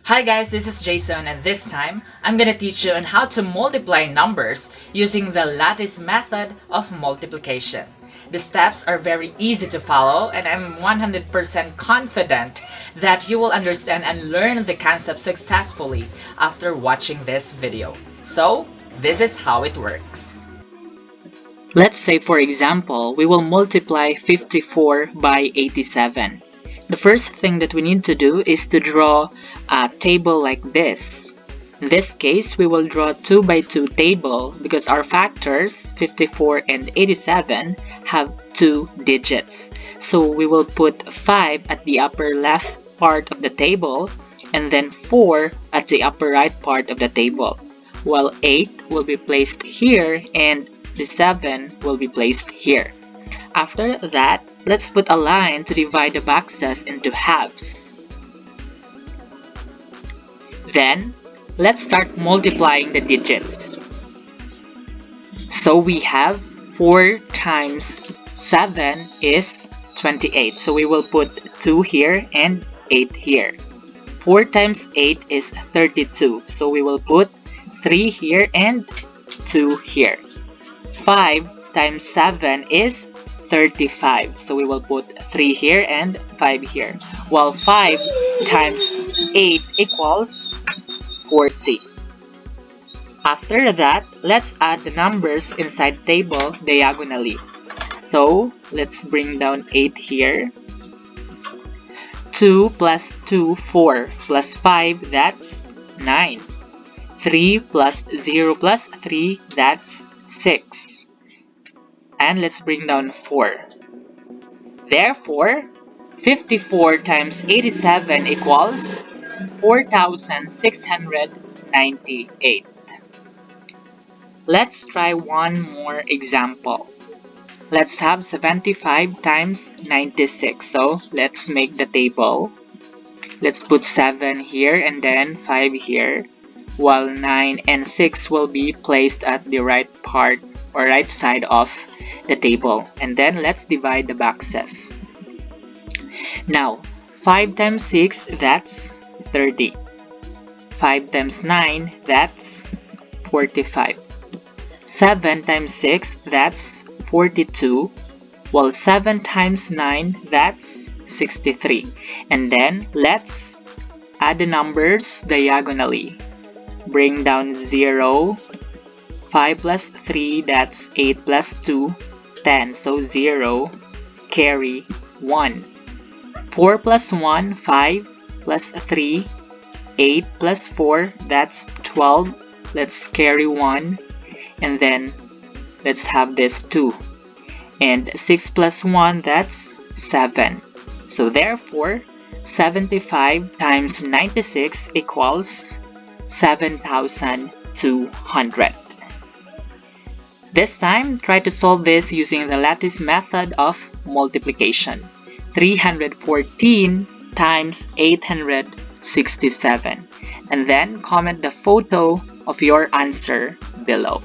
Hi guys, this is Jason, and this time, I'm gonna teach you on how to multiply numbers using the lattice method of multiplication. The steps are very easy to follow, and I'm 100% confident that you will understand and learn the concept successfully after watching this video. So, this is how it works. Let's say, for example, we will multiply 54 by 87. The first thing that we need to do is to draw a table like this. In this case, we will draw 2 by 2 table because our factors, 54 and 87, have 2 digits. So we will put 5 at the upper left part of the table and then 4 at the upper right part of the table, while 8 will be placed here and the 7 will be placed here. After that, let's put a line to divide the boxes into halves. Then, let's start multiplying the digits. So we have 4 times 7 is 28. So we will put 2 here and 8 here. 4 times 8 is 32. So we will put 3 here and 2 here. 5 times 7 is 35. So we will put 3 here and 5 here. While 5 times 8 equals 40. After that, let's add the numbers inside the table diagonally. So let's bring down 8 here. 2 plus 2, 4 plus 5, that's 9. 3 plus 0 plus 3, that's 6. And let's bring down 4. Therefore, 54 times 87 equals 4,698. Let's try one more example. Let's have 75 times 96. So let's make the table. Let's put 7 here and then 5 here, while 9 and 6 will be placed at the right part or right side of the table. And then let's divide the boxes. Now, 5 times 6, that's 30. 5 times 9, that's 45. 7 times 6, that's 42. While 7 times 9, that's 63. And then let's add the numbers diagonally. Bring down 0. 5 plus 3, that's 8 plus 2, 10. So 0, carry 1. 4 plus 1, 5 plus 3, 8 plus 4, that's 12. Let's carry 1. And then let's have this 2. And 6 plus 1, that's 7. So therefore, 75 times 96 equals 7,200. This time, try to solve this using the lattice method of multiplication. 314 times 867. And then comment the photo of your answer below.